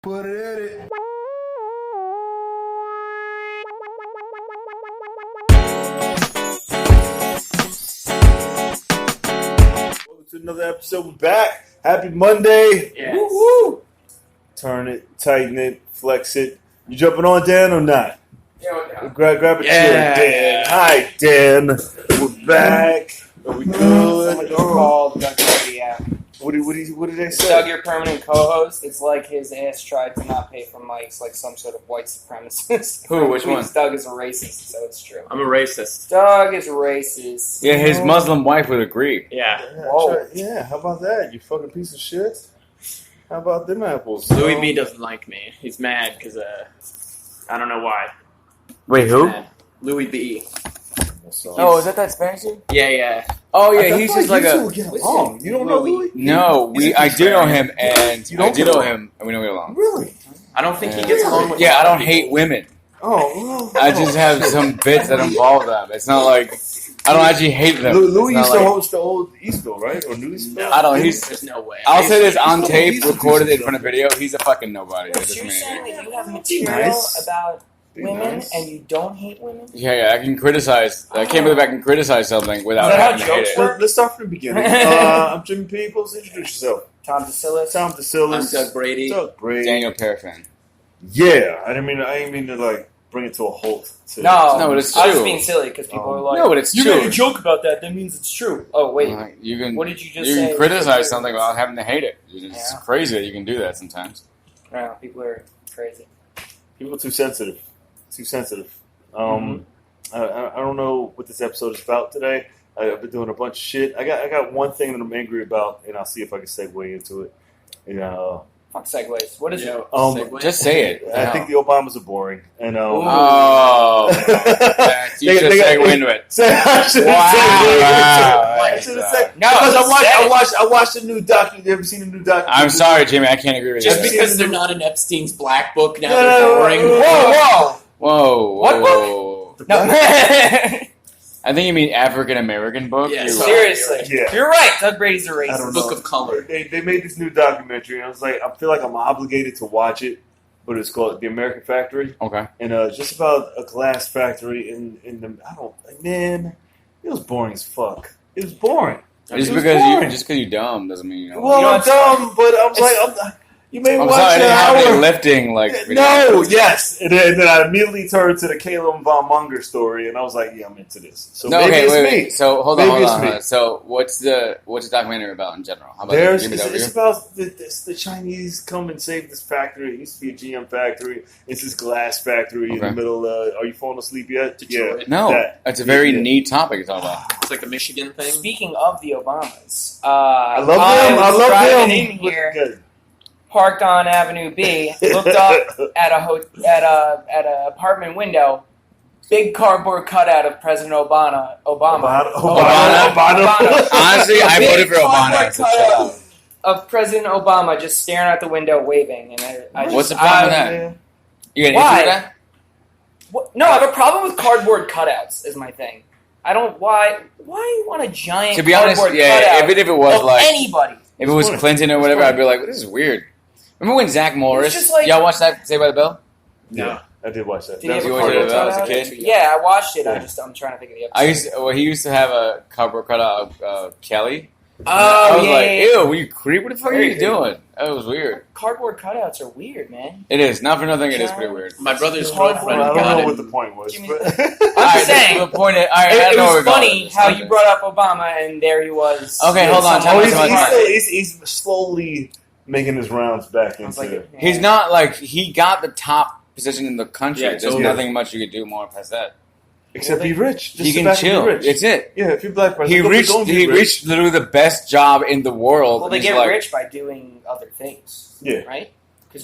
Put it in it. Welcome to another episode. We're back. Happy Monday. Yes. Woo-woo. Turn it, tighten it, flex it. You jumping on, Dan, or not? Yeah. Grab a chair, Dan. Hi, Dan. We're back. Are we good? Somebody called Doug Brady, yeah. What did they say? Doug, your permanent co-host. It's like his ass tried to not pay for mics, like some sort of white supremacist. Who? Which one? Doug is a racist, so it's true. I'm a racist. Doug is racist. Yeah, his Muslim wife would agree. Yeah. Whoa. Yeah, how about that? You fucking piece of shit. How about them apples? Louis B doesn't like me. He's mad because I don't know why. Wait, who? Mad. Louis B. Oh, is that Spanish dude? Yeah. Oh yeah, he's just like a. You don't know Louis? No, I do know him, and You don't I do get know along? him, and we don't get along. Really? I don't think he gets along with. Yeah, I don't hate women. Oh, I just have some bits that involve them. It's not like I don't actually hate them. Louis It's used not to like- host the old Eastville, right? Or New Eastville? I don't. He's. There's no way. I'll say this on He's tape, a recorded piece in of front of video. He's a fucking nobody. That But doesn't you're mean saying anything. that you have Be material nice. about Be women nice. and you don't hate women? Yeah, I can criticize. I can't believe I can criticize something without Is that how having to hate jokes it. work? Let's start from the beginning. I'm Jimmy Peoples. Introduce yourself. Tom Decillis. Tom Decillis. I'm Doug Brady. Doug Brady. Daniel Perafan. Yeah, I didn't mean to like bring it to a halt. No, No, but it's I was true. being silly because people are like, No, but it's you true. made a joke about that. That means it's true. Oh wait, You can. what did you just You say? can criticize something without having to hate it. It's Yeah. crazy that you can do that sometimes. No, people are crazy. People are too sensitive. Too sensitive. I don't know what this episode is about today. I've been doing a bunch of shit. I got one thing that I'm angry about, and I'll see if I can segue into it. Fuck segues. What is Yo, it? segue. Just say it. I think the Obamas are boring, and Oh, you should segue into it. I should've Wow. segued into it. I should've segued- No, because say I watched the new documentary. You ever seen the new documentary? I'm sorry, Jimmy. I can't agree with Just you. because they're not in Epstein's black book now, No, they're no, boring. Whoa, Whoa, What whoa. no. I think you mean African American book. Yeah, You're sorry. right. Seriously, Yeah. you're right. Doug Brady's a I racist. don't Book know. of color. They made this new documentary, and I was like, I feel like I'm obligated to watch it, but it's called The American Factory, Okay. and it's just about a glass factory in the. I don't, man, it was boring as fuck. It was boring. Just It was because boring. you're dumb doesn't mean you know. Well, You know, I'm dumb, but I was like, you may I'm watch sorry, I an didn't have any hour. lifting like. No, yes, and then I immediately turned to the Caleb Von Munger story, and I was like, yeah, I'm into this. So No, maybe okay, it's wait, me. wait. So hold Maybe on, it's hold me. on. So what's the documentary about in general? How about There's give me the it's overview? about the Chinese come and save this factory. It used to be a GM factory. It's this glass factory in the Okay. middle. Are you falling asleep yet? Detroit. No, that. it's a very Yeah. neat topic to talk about. It's like the Michigan thing. Speaking of the Obamas, I love them. I was love driving them. in here, Good. parked on Avenue B, looked up at a apartment window. Big cardboard cutout of President Obama. Obama. Honestly, I Big voted for Obama. cardboard So shut up. of President Obama just staring out the window, waving. And I just, What's the problem with I- that? You got an Why? issue with that? What? No, I have a problem with cardboard cutouts. Is my thing. I don't. Why you want a giant To be honest, cardboard yeah. cutout Even if it was of like, anybody? if it was funny. Clinton or It's whatever, funny. I'd be like, this is weird. Remember when Zach Morris? just like- y'all watched that? Saved by the Bell? Yeah, I did watch that. Did he That have was a you watched cardboard it when I was a cutout? kid? Yeah, I watched it. Yeah. I'm trying to think of the episode. He used to have a cardboard cutout of Kelly. Oh, I was yeah, like, yeah, yeah. ew, were you creep? What the fuck are Very you doing? That was weird. Cardboard cutouts are weird, man. It is. Not for nothing, it is pretty weird. My brother's Well, girlfriend I don't got know it. what the point was. Jimmy- But I'm just saying. The point is, all right, I It know where was we're going funny with this. how you brought up Obama, and there he was. Okay, hold on, someone- tell me something. he's slowly making his rounds back I was into. like, He's not like he got the top position in the country. Yeah, There's totally. nothing much you could do more past that. Except be rich. Just He sit can back and be chill. rich. It's it. Yeah, if you're black He president, reached reached literally the best job in the world. Well, they and get he's like, rich by doing other things. Yeah. Right? Because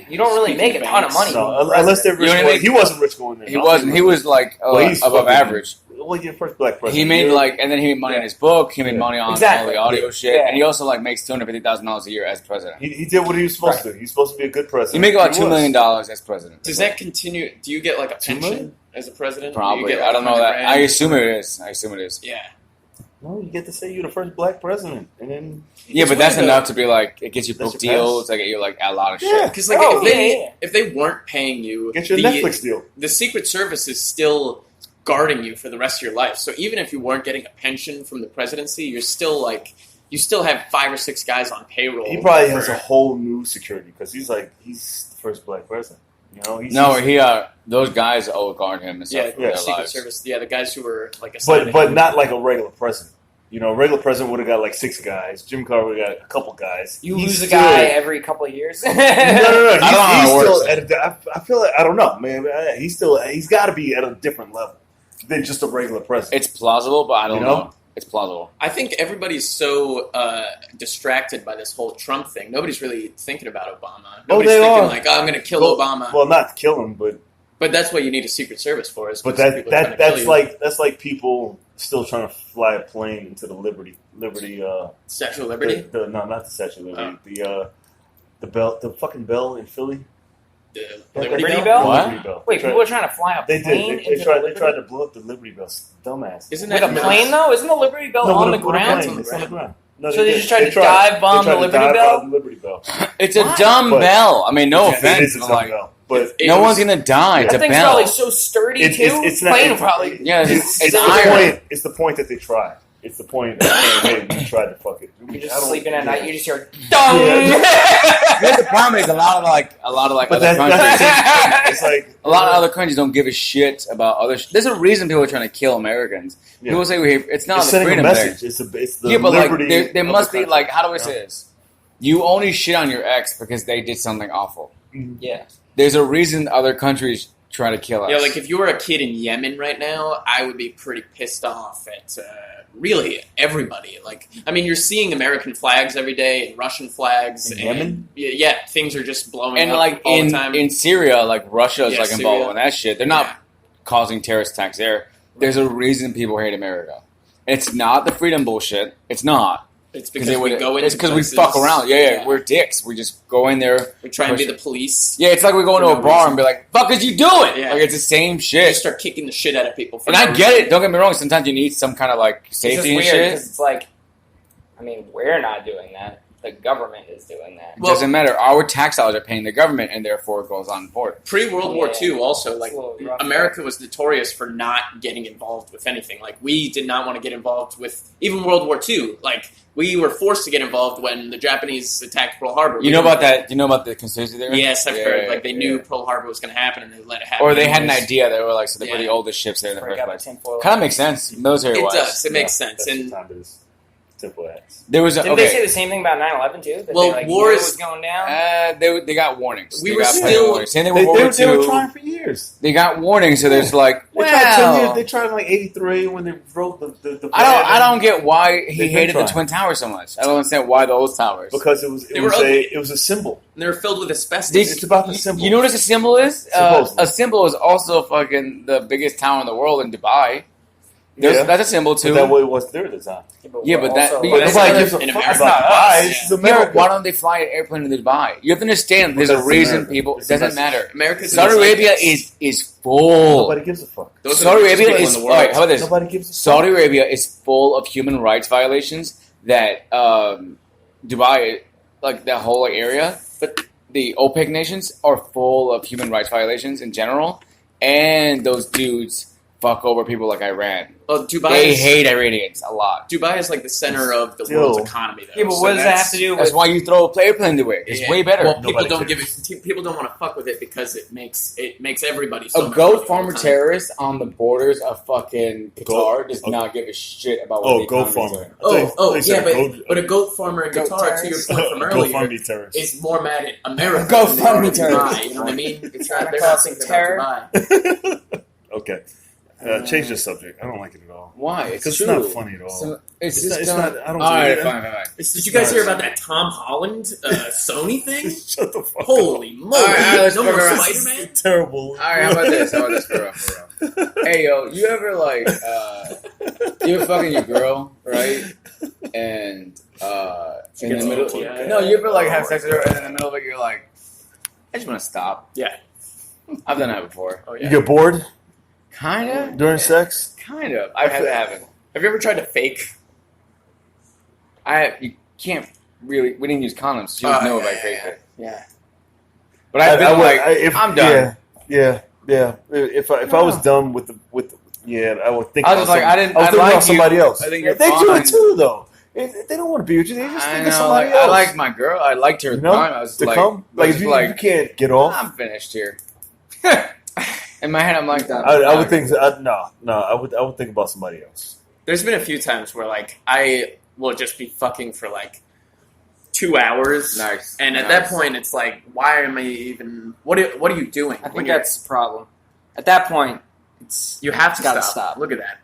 you don't really make a ton of money. No, unless they're rich. You know what I mean? He wasn't rich going there. He wasn't. He was like Well, he's above fucking- average. Well, your first black president. He made You're- and then he made money Yeah. on his book. He made Yeah. money on Exactly. all the audio shit, Yeah. and he also like makes $250,000 a year as president. He did what he was supposed to. He's supposed to be a good president. He make about He $2 was. million as president. Does that continue? Do you get like a $2 pension million? as a president? Do Probably. you get, like, I don't know 100 that. grand? I assume it is. Yeah. No, you get to say you're the first black president, and then Yeah, but that's weird, enough to be like it gets you That's book your pass. deals. Like you like a lot of Yeah. shit. Because like if they weren't paying you, get your the, Netflix deal. the Secret Service is still guarding you for the rest of your life. So even if you weren't getting a pension from the presidency, you're still like you still have 5 or 6 guys on payroll. He probably has a whole new security because he's the first black president. You know, Those guys all guard him and stuff. Yeah, for their Secret lives. Service. Yeah, the guys who were like assigned. but not like a regular president. You know, a regular president would have got like 6 guys. Jim Carter would have got a couple guys. You He's lose a still- guy every couple of years. No. I don't know how it works. I feel like I don't know, man. He's got to be at a different level than just a regular president. It's plausible, but I don't You know? know. It's plausible. I think everybody's so distracted by this whole Trump thing. Nobody's really thinking about Obama. Nobody's they thinking are. like, "Oh, I'm going to kill Obama." Well, not kill him, but That's what you need a Secret Service for. Is but 'cause people are trying to kill that's you. like people still trying to fly a plane into the Liberty. Statue of Liberty. No, not the Statue of Liberty. The fucking bell in Philly. The Liberty Liberty Bell? What? Liberty Bell. Wait, people are trying to fly a They plane did. into They tried. the They tried to blow up the Liberty Bell. Dumbass. Isn't with that a plane though? Isn't the Liberty Bell No, on with the a ground? plane. It's on the ground. No, So they did. just tried to tried. dive bomb They tried the to Liberty dive Bell? bomb the Liberty Bell. It's a Why? dumb But- bell. I mean, no It offense, is a but dumb like, bell. But no one's gonna die. It's That a thing's bell. probably so sturdy too. it's not. Plane It's, probably. Yeah, it's it's the iron. point. It's the point that they tried. It's the point that hey, we tried to fuck it. You're I just don't- sleeping at yeah. night. You just hear dong. Here's the problem is a lot of But other that's countries. it's like A lot of other countries don't give a shit about other. There's a reason people are trying to kill Americans. Yeah. People say it's not It's the sending a freedom message. thing. It's the Yeah, but like liberty. there of must the be country, like, how do I you say know? this? You only shit on your ex because they did something awful. Yeah. There's a reason other countries try to kill us. Yeah, like if you were a kid in Yemen right now, I would be pretty pissed off at really everybody. Like, I mean, you're seeing American flags every day and Russian flags. In and, Yemen? Yeah, things are just blowing and up like all the time. in Syria, like Russia is Yeah, like involved Syria. in that shit. They're not Yeah. causing terrorist attacks there. There's a reason people hate America. It's not the freedom bullshit. It's not. It's because we go into It's because we places- fuck around. Yeah, we're dicks. We just go in there. We try and be the police. Yeah, it's like we go into For a no bar reason. and be like, "Fuck, is you doing?" Yeah. Like it's the same We shit. just start kicking the shit out of people. For And no I get reason. it. Don't get me wrong. Sometimes you need some kind of like It's just safety and weird shit. because it's like, I mean, we're not doing that. The government is doing that. It doesn't matter. Our tax dollars are paying the government, and therefore it goes on board. Pre-World War Yeah. II, also, like, It's a little rough. America was notorious for not getting involved with anything. Like, we did not want to get involved with even World War II. Like, we were forced to get involved when the Japanese attacked Pearl Harbor. You know about that? You know about the conspiracy theory? Yes, I've Yeah, heard. Like, they knew yeah. Pearl Harbor was going to happen, and they let it happen. Or they had an anyways. idea. They were like, so they were Yeah. the oldest ships there in the Break first out the place. tinfoil Kind of hat. makes sense, military It wise. does. It makes sense. That's And the time it is. Simple hats. There was a, Didn't they okay. say the same thing about 9/11 too? That Well, they, like, war knew it is- was going down. They got warnings. We They were got plenty still- of warnings. Same thing They, with World War they were II. trying for years. They got warnings, so there's like, They tried 10 years. well, They tried in like '83 when they wrote the I don't get why he They've been hated the trying. Twin Towers so much. I don't understand why those towers. because They were ugly. it was a symbol. they were filled with asbestos. It's about the symbol. You know what a symbol is? Supposedly. A symbol is also fucking the biggest tower in the world in Dubai. Yeah. That's a symbol But too. that way it was there at the time. Yeah, but that- also, but But that's nobody not gives a in fuck America. about That's not Dubai. us. This is Yeah, America. but why don't they fly an airplane into Dubai? You have to understand. There's Because a it's reason America. people. It It's a doesn't message. matter. America's in Saudi the Arabia zeitgeist. is full. Nobody gives a fuck. Those are Saudi the richest Arabia people is. in the All right, world. how about this? Nobody gives a fuck. Saudi Arabia is full of human rights violations that Dubai, like that whole area, but the OPEC nations are full of human rights violations in general, and those dudes fuck over people like Iran. Oh, Dubai They is, hate Iranians a lot. Dubai is like the center of the Still- world's economy, though. Yeah, but So what does that that's- have to do That's with? why you throw a airplane to it. It's Yeah. way better. Well, people Nobody don't cares. give it. People don't want to fuck with it because it makes everybody so A much goat money all farmer the time. terrorist on the borders of fucking Qatar Goat- does okay. not give a shit about what Oh, the go economy's farmer. doing. Oh, They said yeah, go- but a goat farmer in Goat Qatar, to your terrorist. point from Go earlier, fund me terrorists. is more mad at America. Go than they fund are me at terrorists. Dubai, you know what I mean? It's Trying not, to they're cause not some thinking about Dubai. Okay. Change the subject. I don't like it at all. Why? It's Because true. it's not funny at all. So, it's It's just not- it's dumb. not- I don't All right, believe it. fine. Did you guys hear about that Tom Holland Sony thing? Shut the fuck Holy moly! All right, let's no more fuck around. Spider-Man? up. Terrible. All right, how about this? For real. Hey, yo, you ever like, you ever fucking your girl, right? And in the gets middle, OTI. no, you ever like have sex with her, and in the middle of it, you're like, I just want to stop. Yeah. I've done that before. Oh You yeah. get bored Kind of. during sex? Kind of. I haven't. Have you ever tried to fake You can't really. We didn't use condoms. She would know if I faked it. Yeah. But I'm done. Yeah. If I was done with I would think. I was like, I was thinking about somebody else. I think they do it too, though. If they don't want to be with you, they just think of somebody else. I liked my girl. I liked her at the time. I was to come. Like if you can't get off, I'm finished here. In my head, I'm like, I would think. No. I would think about somebody else. There's been a few times where like I will just be fucking for like 2 hours. Nice. And at that point, it's like, why am I even? What are you doing? I think that's the problem. At that point, you have to gotta stop. Look at that.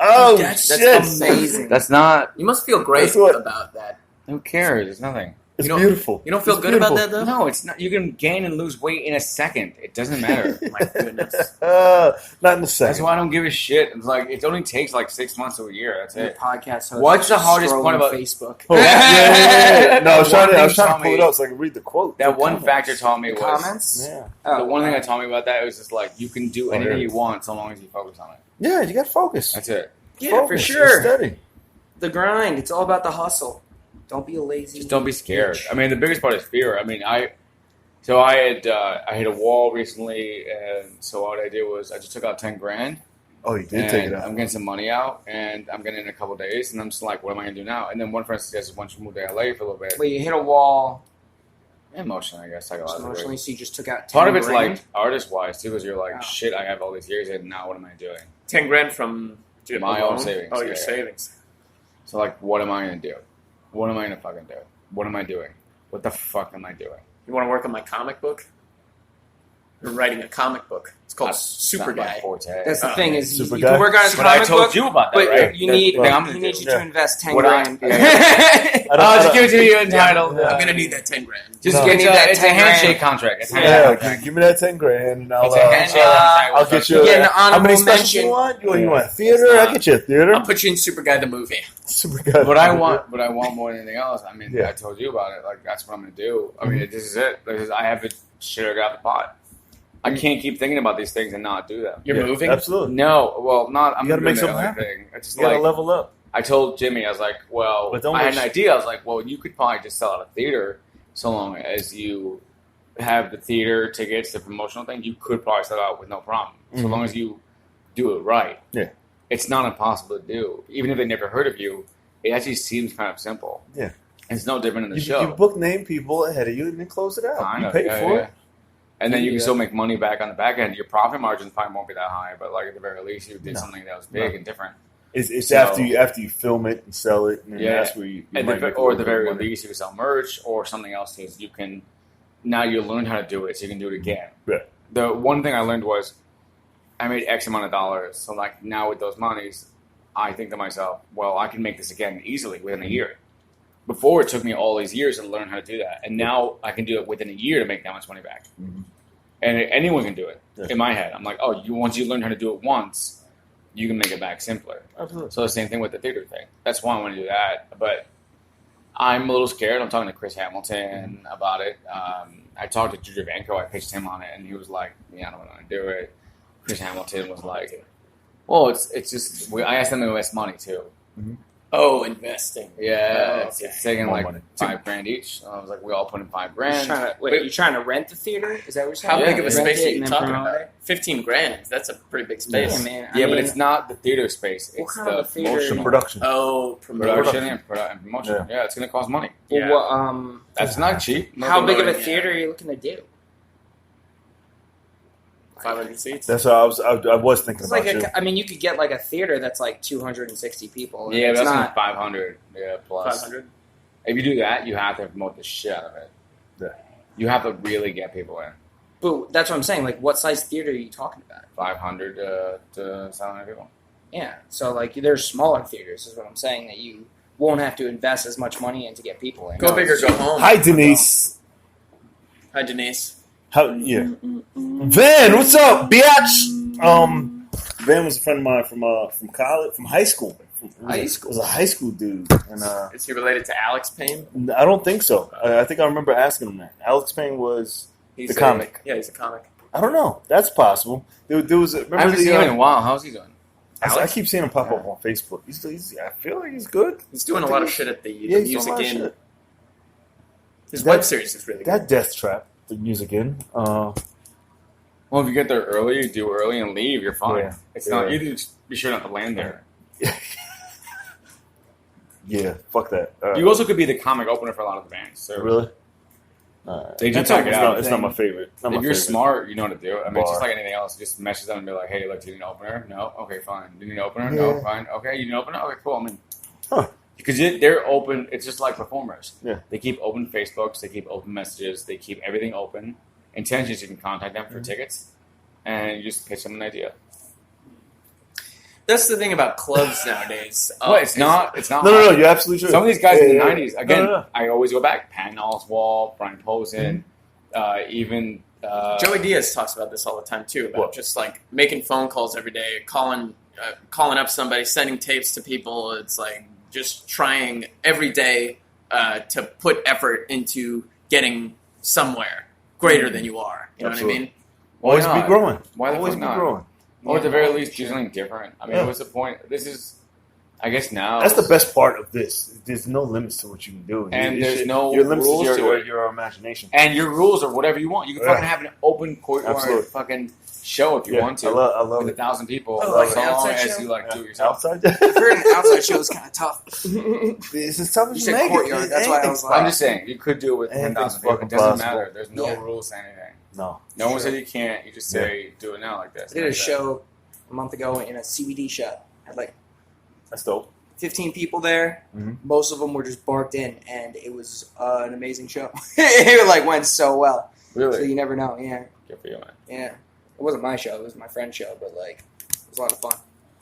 Oh, that's shit. amazing. That's not. You must feel great about that. Who cares? It's nothing. It's beautiful. You don't feel good about that, though? No, it's not. You can gain and lose weight in a second. It doesn't matter. My goodness. Not in a second. That's why I don't give a shit. It's like it only takes like 6 months to a year. That's Your it. podcast host. What's the hardest part about Facebook? Oh, yeah. No, I was trying to pull it up so I can read the quote. That one factor taught me was comments. Yeah. Oh, the one thing that taught me about that was just like you can do anything you want so long as you focus on it. Yeah, you got to focus. That's it. Yeah, Focus. for sure. Steady. The grind. It's all about the hustle. Don't be a lazy. Just don't be scared. I mean, the biggest part is fear. I mean, I hit a wall recently, and so what I did was I just took out $10,000. Oh, you did take it out. I'm getting some money out, and I'm getting it in a couple of days, and I'm just like, what am I gonna do now? And then one friend suggested, why don't you move to LA for a little bit? Wait, you hit a wall. Emotionally, I guess. Emotionally, so you just took out 10 Part of it's grand? like artist-wise too, because you're like, shit, I have all these years, and now what am I doing? $10,000 from my own savings. Oh, your savings. So like, what am I gonna do? What am I gonna fucking do? What am I doing? What the fuck am I doing? You want to work on my comic book? You're writing a comic book. It's called Super Guy. That's the thing is, you Super can work on his But I comic told book, you about that, but right? you need That's you to invest 10 What grand. I'll just give it to you in title. Yeah. I'm gonna need that $10,000. Just No. give It's me that. a It's a handshake contract. It's a handshake Yeah, contract. give me that $10,000, and I'll It's a handshake contract. I'll get you. You get an How many honorable specials mention. you want? You want theater? I'll get you a theater. I'll put you in Super Guy the movie. Super good. What I want more than anything else. I mean, Yeah. I told you about it. Like that's what I'm gonna do. I mean, this is it. Because I have to shit out the pot. I can't keep thinking about these things and not do them. You're moving? Absolutely. No, well, not. I'm You gotta doing make the something LA happen. thing. It's just You gotta like level up. I told Jimmy, I was like, well, But don't I had an wish- idea. I was like, well, you could probably just sell out a theater so long as you have the theater tickets, the promotional thing. You could probably sell out with no problem, so Mhm. long as you do it right. Yeah. It's not impossible to do. Even if they never heard of you, it actually seems kind of simple. Yeah. It's no different in the You show. book name people ahead of you and then close it out. I You know, pay yeah, for yeah. it. And then you can Yeah. still make money back on the back end. Your profit margins probably won't be that high, but like at the very least, you did No. something that was big No. and different. It's So- after you film it and sell it, and then Yeah. that's where you And might make a or little at the bit very of money. least, you can sell merch or something else. Is you can now you learn how to do it, so you can do it again. Yeah. The one thing I learned was I made X amount of dollars. So like now with those monies, I think to myself, well, I can make this again easily within a year. Before it took me all these years to learn how to do that, and now I can do it within a year to make that much money back. Mhm. And anyone can do it. Yeah. In my head, I'm like, oh, once you learn how to do it once, you can make it back simpler. Absolutely. So the same thing with the theater thing. That's why I want to do that. But I'm a little scared. I'm talking to Chris Hamilton about it. I talked to Juju Vanko. I pitched him on it, and he was like, "Yeah, I don't want to do it." Chris Hamilton was like, "Well, it's just." I asked them to invest money too. Oh, investing. Yeah, Oh, it's okay. taking More like money. $5,000 each. I was like, we all put in $5,000. You trying to rent the theater? Is that what you're saying? How Yeah, big of a yeah. space are Rent it you and then talking promote about? it? $15,000. That's a pretty big space. Yeah, man. Yeah, I but mean, it's not the theater space. What It's kind of the a theater? promotion. Production. Oh, Production and promotion. Yeah. It's going to cost money. Yeah. Well, That's not cheap. how big of a Yeah. theater are you looking to do? 500 seats. That's what I was thinking It's about like you. I mean, you could get like a theater that's like 260 people. and Yeah, it's but that's not. 500. Yeah, plus. 500. If you do that, you have to promote the shit out of it. Yeah. You have to really get people in. But that's what I'm saying. Like, what size theater are you talking about? 500 to 700 people. Yeah. So like, there's smaller theaters. Is what I'm saying that you won't have to invest as much money in to get people in. Go big or go home. Hi, Denise. Hi, Denise. How? Yeah. Van, what's up, bitch? Van was a friend of mine from college, from high school. High school. Was a high school dude, and Is he related to Alex Payne? I don't think so. I think I remember asking him that. Alex Payne was He's the comic. Yeah, he's a comic. I don't know. That's possible. There was. I Remember haven't seen him in a while. How's he doing? I keep seeing him pop up on Facebook. I feel like he's good. He's doing a lot of shit at the Yeah, he's Music doing a lot of Inn. shit. His web series is really good. That Death Trap, the Music Inn. Well, if you get there early, you do early and leave, you're fine. Yeah. It's not. You just be sure not to land there. Yeah, fuck that. You also could be the comic opener for a lot of the bands. So Really? they do That's check it out. It's not my favorite. Not my If you're favorite. smart, you know what to do. I mean, it's just Bar. like anything else. Just message them and be like, "Hey, look, do you need an opener? No, okay, fine. Do you need an opener? Yeah. No, fine. Okay, you need an opener? Okay, cool. I mean, Huh. because they're open. It's just like performers. Yeah. They keep open Facebooks. They keep open messages. They keep everything open. Intentions, you can contact them for tickets, and you just pitch them an idea. That's the thing about clubs nowadays. Well, it's not. It's not. No, you're absolutely true. Some of these guys in the Yeah. '90s. Again, No. I always go back. Patton Oswalt, Brian Posen, even Joey Diaz talks about this all the time too, about What? just like making phone calls every day, calling up somebody, sending tapes to people. It's like just trying every day to put effort into getting somewhere greater than you are. You know Absolutely. what I mean? Always Why be not? growing. Why the Always fuck be not? growing. Or at the very least, do something different. I mean, Yeah. what's the point? This is, I guess now. That's the best part of this. There's no limits to what you can do. And there's no your limits rules is to your, it. your imagination. And your rules are whatever you want. You can Yeah. fucking have an open courtwork Absolutely. fucking show if you Yeah, want to. I love with it. 1,000 people. Oh, as like an long outside as show? you like do it yourself. Outside. I've heard an outside show is kind of tough. It's as tough as You you said make courtyard, it. that's why I Anything's was like- I'm just saying, you could do it with Anything's 10,000 people. It fucking doesn't possible. matter. There's no Yeah. rules to anything. No. No one said you can't. You just say, do it now like this. I did a like that. show a month ago in a CBD shop. Had like That's dope. 15 people there. Mhm. Most of them were just barked in, and it was an amazing show. It like went so well. So Really? you never know. Yeah, Good for you, man. yeah. It wasn't my show; it was my friend's show. But like, it was a lot of fun.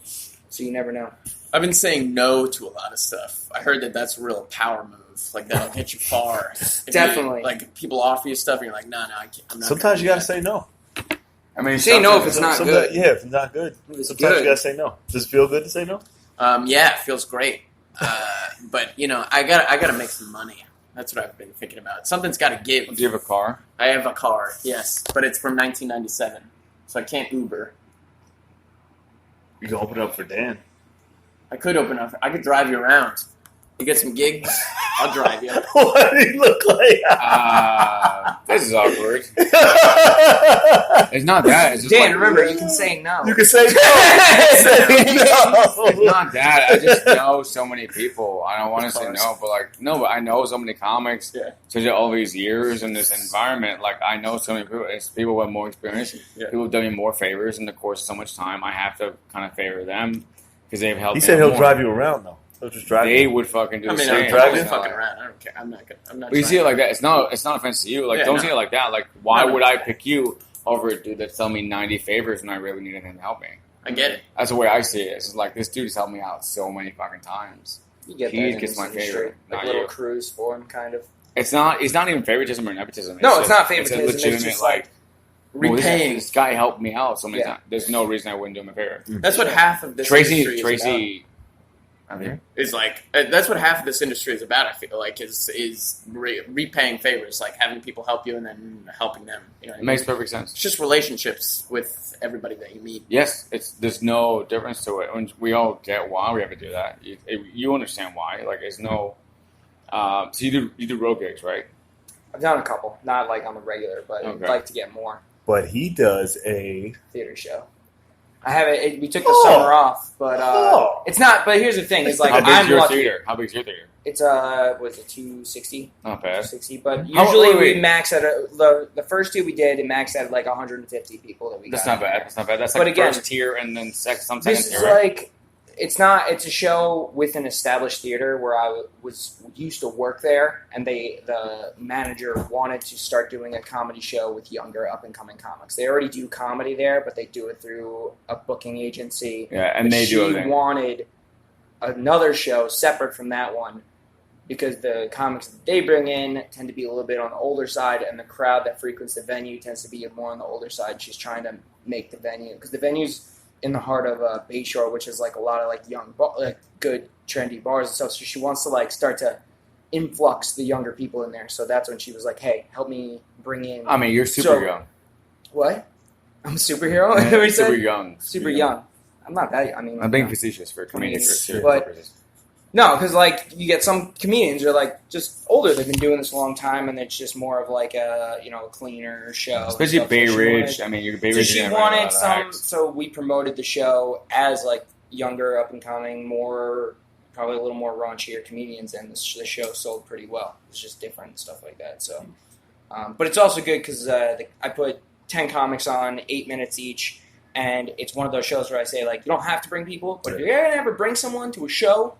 So you never know. I've been saying no to a lot of stuff. I heard that that's a real power move. Like that'll get you far. If Definitely. like people offer you stuff, and you're like, no, I can't. I'm not. Sometimes you gonna gotta do say no. I mean, Say no if sometimes- it's not Sometimes- good. Yeah, if it's not good. If it's Sometimes good. you gotta say no. Does it feel good to say no? that. Yeah, it feels great. But I gotta make some money. That's what I've been thinking about. Something's got to give. Do you have a car? I have a car, yes, but it's from 1997, so I can't Uber. You can open it up for Dan. I could open up. I could drive you around. You get some gigs, I'll drive you. What do you look like? This is awkward. It's not that. It's just Dan, like, remember, you can say no. You can say no. Say It's no. not that. I just know so many people. I don't want to say no, but I know so many comics. Yeah. Such all these years in this environment. Like I know so many people. It's people with more experience. Yeah. People have done me more favors in the course of so much time. I have to kind of favor them because they've helped. He me said he'll more. drive you around though. He'll just drive They you. would fucking do I the mean, same. I'm drive not you? fucking around. I don't care. I'm not. I'm not. But you trying see it to- like that. It's not offense to you. Like Yeah, don't no. see it like that. Like why No. would I pick you over a dude that's telling me 90 favors when I really need anything to help me? I get it. That's the way I see it. It's just like this dude's helped me out so many fucking times. You get He that in gets this my industry. favorite, Like not little you. cruise for him, kind of. It's not even favoritism or nepotism. No, it's just- not favoritism. It's a It's legitimate just like well, Repaying. This guy helped me out so many Yeah. times. There's no reason I wouldn't do him a favor. That's what half of this industry Tracy. is about. Is like that's what half of this industry is about. I feel like is repaying favors, like having people help you and then helping them. You know, what I It mean? makes perfect sense. It's just relationships with everybody that you meet. Yes, there's no difference to it. When we all get why we have to do that. You understand why. Like, there's no. So you do road gigs, right? I've done a couple, not like on the regular, but Okay. I'd like to get more But he does a. theater show. I haven't. We took the Oh. summer off, but Oh. it's not. But here's the thing: is like How big's I'm your lucky. theater? How big's your theater? It's was it 260? Not bad. 260, but How- usually wait. we max at the first two we did. It maxed at like 150 people that we. That's got not in bad. there. That's not bad. That's But like again, first tier and then some second This tier. is Right? like it's not. It's a show with an established theater where I was used to work there, and the manager wanted to start doing a comedy show with younger up and coming comics. They already do comedy there, but they do it through a booking agency. Yeah, and But they she do everything. wanted another show separate from that one because the comics that they bring in tend to be a little bit on the older side, and the crowd that frequents the venue tends to be more on the older side. She's trying to make the venue because the venue's in the heart of Bayshore, which is like a lot of like young, like good trendy bars and stuff. So she wants to like start to influx the younger people in there. So that's when she was like, "Hey, help me bring in." I mean, you're super So- young. What? I'm a superhero. What did we say? Super young. Super young. I'm not that. I mean, I'm being facetious for comedians, but no, because like you get some comedians who are like just older. They've been doing this a long time, and it's just more of like a cleaner show. Especially Bay Ridge. Bay Ridge. So she wanted some. So we promoted the show as like younger, up and coming, probably a little more raunchier comedians, and the show sold pretty well. It's just different and stuff like that. So, but it's also good because I put 10 comics on, 8 minutes each, and it's one of those shows where I say like you don't have to bring people, but if you're gonna ever bring someone to a show.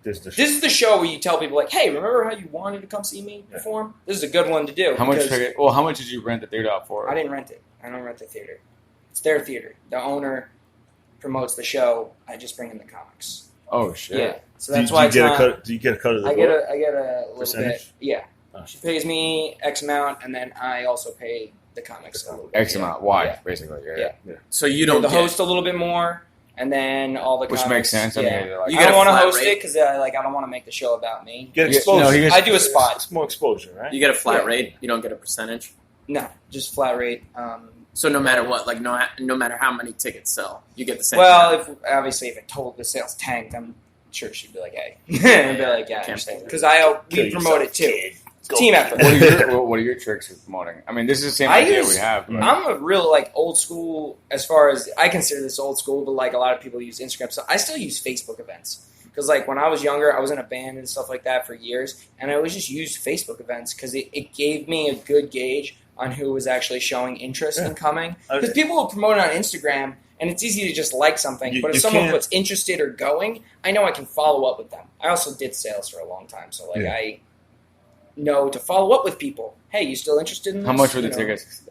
This is the show where you tell people like, "Hey, remember how you wanted to come see me perform? This is a good one to do." How much did you rent the theater out for? I didn't rent it. I don't rent the theater. It's their theater. The owner promotes the show. I just bring in the comics. Oh shit! Yeah, so that's why do you get a cut of the I get a little percentage? bit. Yeah, she pays me X amount, and then I also pay the comics a little bit. X amount. Why? Basically, yeah. So you don't the host a little bit more. And then all the which comics, makes sense. I mean, I don't want to host it because I don't want to make the show about me. Get exposure. I do a spot. It's more exposure, right? You get a flat rate. You don't get a percentage. No, just flat rate. So no matter what, like no matter how many tickets sell, you get the same. Well, if the sales tanked, I'm sure she'd be like, "Hey," and be like, "Yeah," because we promote it too. Team effort. What are your tricks for promoting? I mean, this is the same idea we have. Right? I'm a real old school as far as I consider this old school, but like a lot of people use Instagram. So I still use Facebook events because like when I was younger, I was in a band and stuff like that for years, and I always just used Facebook events because it gave me a good gauge on who was actually showing interest in coming. Because people will promote it on Instagram, and it's easy to just like something, but if someone was interested or going, I know I can follow up with them. I also did sales for a long time, so I know to follow up with people. Hey, you still interested in this? How much were the tickets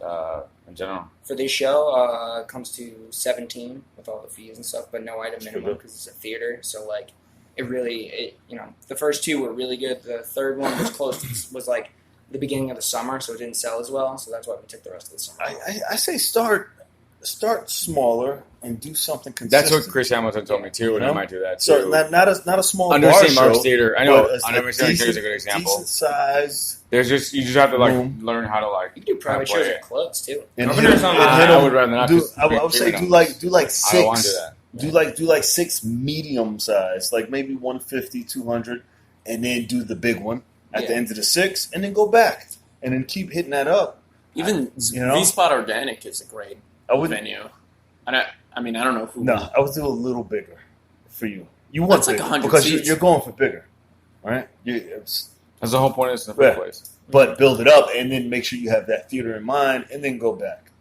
in general? For this show, comes to $17 with all the fees and stuff, but no item minimum because it's a theater. So like, the first two were really good. The third one was close. Was like the beginning of the summer, so it didn't sell as well. So that's why we took the rest of the summer. I say start smaller and do something consistent. That's what Chris Hamilton told me too, and I might do that too. So not a small Understand bar Mark's show, theater. I know. Understand Theater is a good example. Decent size. You just have to learn how to You can do private shows at clubs too. And I would rather not. I would say do like 6. I don't want to do that. Do like 6 medium size, like maybe 150, 200, and then do the big one at the end of the 6, and then go back and then keep hitting that up. Even V-Spot Organic is a great venue. I don't know who. No, I would do a little bigger for you. You want like 100 because seats. You're going for bigger, right? That's the whole point of this in the first place. But build it up and then make sure you have that theater in mind, and then go back.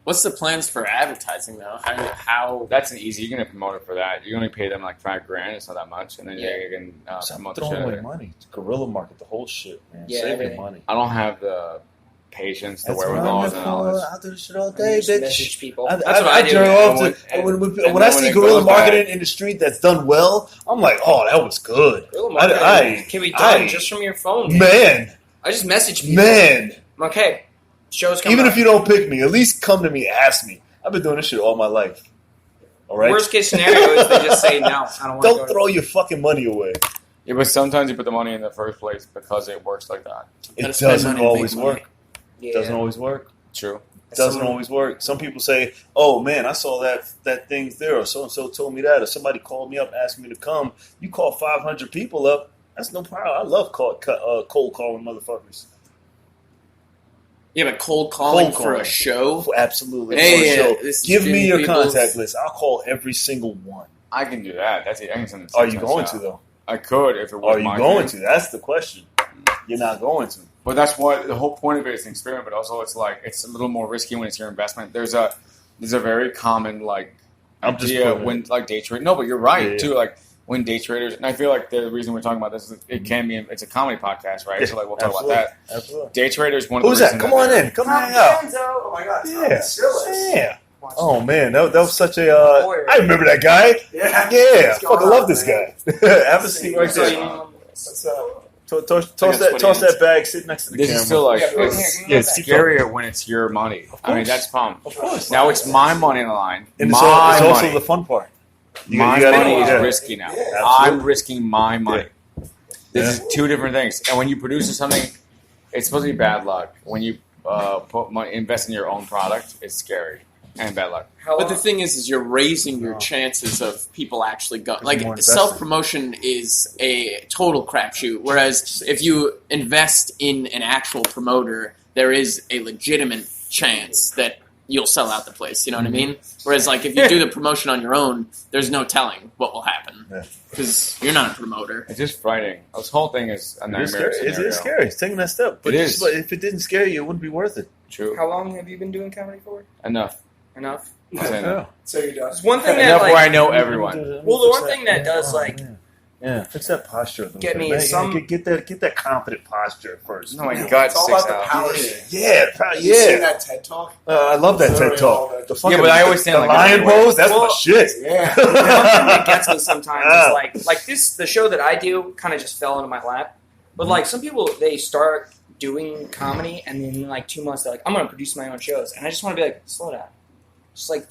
What's the plans for advertising though? How? That's an easy. You're gonna promote it for that. You only pay them like $5,000. It's not that much, and then you can promote the shit. Throwing away money. Guerrilla market, the whole shit, man. Yeah, Save your money. I don't have the patience, the That's wherewithal, and all this. I'll do this shit all day, bitch. Message people. That's what I do. When I see guerrilla marketing in the street that's done well, I'm like, oh, that was good. Guerrilla marketing can be done just from your phone. Man. I just message people. Man. I'm like, hey, show's coming Even up. if you don't pick me, at least come to me, ask me. I've been doing this shit all my life. All right? Worst case scenario is they just say no. I don't want to Don't throw your fucking money away. Yeah, but sometimes you put the money in the first place because it works like that. It doesn't always work. Yeah. It doesn't always work. True. It doesn't always work. Some people say, oh, man, I saw that thing there, or so-and-so told me that, or somebody called me up asking me to come. You call 500 people up, that's no problem. I love cold calling motherfuckers. Yeah, but cold calling for a show? Absolutely. Hey, for a show. Give me your people's contact list. I'll call every single one. I can do that. That's it. I can send Are you going to, though? I could if it was. Are you going to? That's the question. You're not going to. But that's what the whole point of it is an experiment. But also, it's a little more risky when it's your investment. There's a very common idea when day trade. No, but you're right too. Like when day traders, and I feel like the reason we're talking about this is it's a comedy podcast, right? Yeah, so we'll talk about that. Absolutely. Day traders. One of Who's the that? Come on in. Come hang out. Oh my god. Yeah. Oh man, that was such a. I remember that guy. Yeah. I fucking love this guy. Have a seat right there. Toss that bag. Sit next to the camera. This is still it's scarier when it's your money. I mean, that's fun. Of course. Now it's my money on the line. And it's also the fun part. My money is risky now. Yeah, I'm risking my money. Yeah. This is two different things. And when you produce something, it's supposed to be bad luck. When you invest in your own product, it's scary. and bad luck. But the thing is you're raising your chances of people actually going. Like, self-promotion is a total crapshoot, whereas if you invest in an actual promoter, there is a legitimate chance that you'll sell out the place, you know what I mean? Whereas, like, if you do the promotion on your own, there's no telling what will happen. Because you're not a promoter. It's just frightening. This whole thing is a nightmare. It is scary. It's taking that step. But if it didn't scare you, it wouldn't be worth it. True. How long have you been doing comedy for? Enough. So you're done. One thing enough where I know everyone. Well, the one thing that does, like... Yeah, fix that posture. Get me some... Get that confident posture first. No, my gut it's all about the power. You seen that TED Talk? I love that TED Talk. Yeah, but I always stand the like lion pose. That's my shit. Yeah. The one thing that gets me sometimes is like this. The show that I do kind of just fell into my lap. But like some people, they start doing comedy, and then in like 2 months, they're like, "I'm going to produce my own shows," and I just want to be like, "Slow down, just like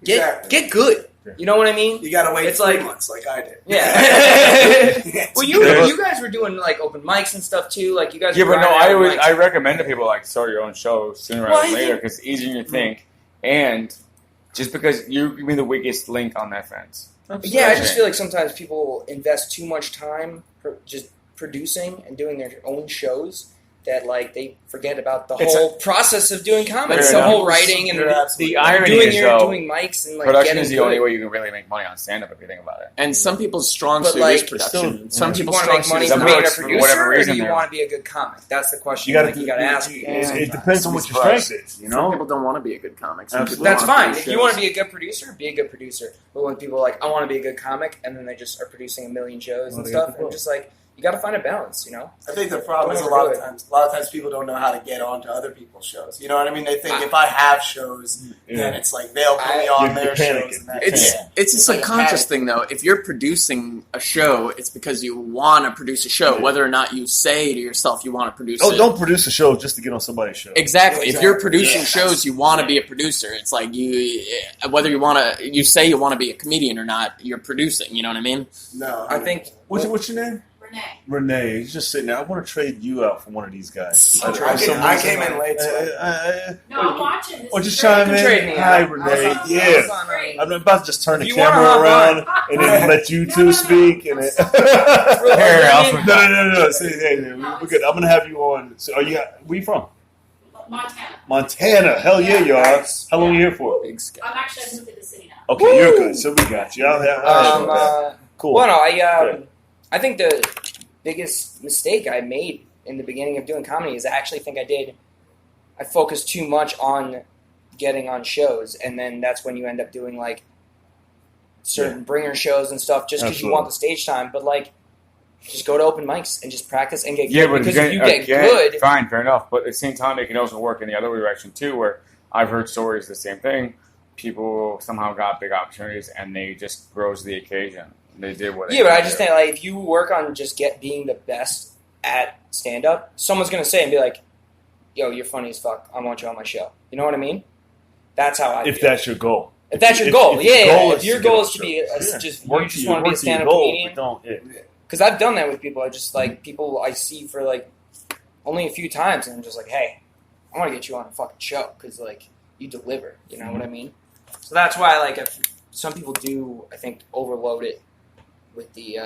get good." You know what I mean? You gotta wait. It's 3 like months, like I did. Yeah. Well, you guys were doing like open mics and stuff too. Like you guys. Yeah, but no, I recommend to people like start your own show sooner rather than later because it's easier than you think, and just because you're the weakest link on that fence. Yeah, I just feel like sometimes people invest too much time just producing and doing their own shows. That like they forget about the whole process of doing comedy, the whole writing and the irony is doing mics and like production is the only way you can really make money on stand-up if you think about it. And some people's strong suit is production. Some people want to make money from being a producer, or do you want to be a good comic? That's the question. You got to ask. It depends on what your strength is. You know, some people don't want to be a good comic. That's fine. If you want to be a good producer, be a good producer. But when people are like, I want to be a good comic, and then they just are producing a million shows and stuff, I'm just like. You got to find a balance, you know. I think the problem is a lot of times people don't know how to get onto other people's shows. You know what I mean? They think if I have shows, then it's like they'll put me on their shows. And it's a subconscious thing, though. If you're producing a show, it's because you want to produce a show, whether or not you say to yourself you want to produce it. Don't produce a show just to get on somebody's show. Exactly. If you're producing shows, you want to be a producer. It's like whether you say you want to be a comedian or not, you're producing. You know what I mean? No, I think. What's your name? Renee, he's just sitting there. I want to trade you out for one of these guys. I came in late. No, I'm watching. Or just chime in. Hi, Renee. Yeah. I'm about to just turn the camera around and then let you two speak. And then... No. We're good. I'm going to have you on. So where you from? Montana. Hell yeah, you are. How long are you here for? I'm actually moved to the city now. Okay, you're good. So we got you. Cool. Well, no, I think the biggest mistake I made in the beginning of doing comedy is I actually think I focused too much on getting on shows, and then that's when you end up doing like certain bringer shows and stuff just because you want the stage time. But like, just go to open mics and just practice and get good. Because if you get good, fine, fair enough. But at the same time, it can also work in the other direction too, where I've heard stories the same thing. People somehow got big opportunities, and they just rose to the occasion. They did what they but I just think like if you work on just being the best at stand up, someone's gonna say and be like, "Yo, you're funny as fuck. I want you on my show." You know what I mean? That's how I feel. If that's your goal. If that's your goal, if your goal is to be just want to be a stand up comedian. Because I've done that with people. I just like people I see for like only a few times, and I'm just like, "Hey, I want to get you on a fucking show because like you deliver." You know what I mean? So that's why like if some people do, I think overload it. With the,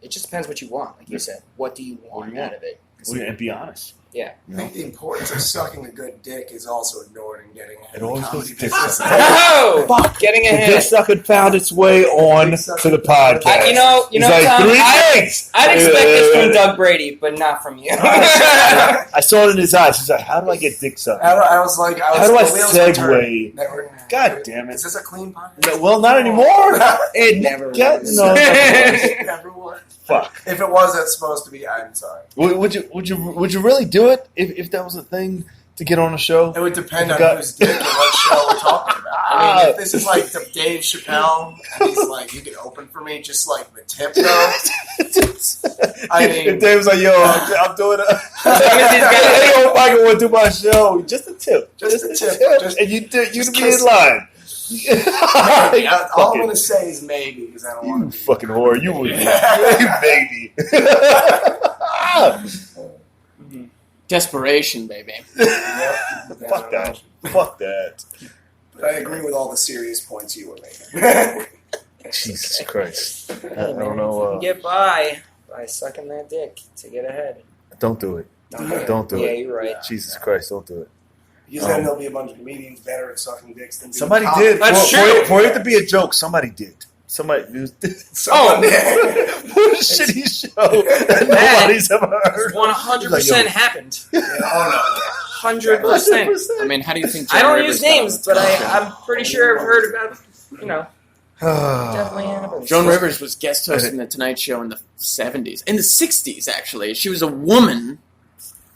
it just depends what you want. Like you said, what do you want out of it? And be honest. Yeah. I think the importance of sucking a good dick is also ignored in getting ahead. It always goes to dick sucking. Oh, fuck! Getting ahead. Dick sucking found its way on to the podcast. You know, like Tom, 3 things. I'd expect this from Doug Brady, but not from you. I saw it in his eyes. He's like, "How do I get dick sucked?" I was like, "How do I segue?" God damn it! Is this a clean podcast? No, well, not anymore. It never was. No, it never was. Fuck. If it was, that's supposed to be. I'm sorry. Would you really do it if that was a thing to get on a show? It would depend on who's dick and what show we're talking about. I mean, if this is like Dave Chappelle, and he's like, "You can open for me," just like the tip though. I mean, if Dave's like, "Yo, I'm doing it," hey, Michael, want to do my show? Just a tip, just a tip, and you be in line. Maybe. All I'm going to say is maybe because I don't want to be fucking whore. You would be maybe. Desperation, baby. Fuck that. But I agree with all the serious points you were making. Jesus Christ. I don't know. Get by sucking that dick to get ahead. Don't do it. Don't do Yeah, it. you're right. Jesus Christ, don't do it. Because then there'll be a bunch of comedians better at sucking dicks than doing Somebody comedy. did. That's For it to be a joke, somebody did. Somebody did. Someone did. What a shitty show that nobody's ever heard. 100% happened. Yeah, oh 100%. I mean, how do you think? I Joan don't Rivers use got names, on the but Tonight Show? I'm pretty sure I've heard about, definitely happened. Joan Rivers was guest hosting the Tonight Show in the 70s. In the 60s, actually. She was a woman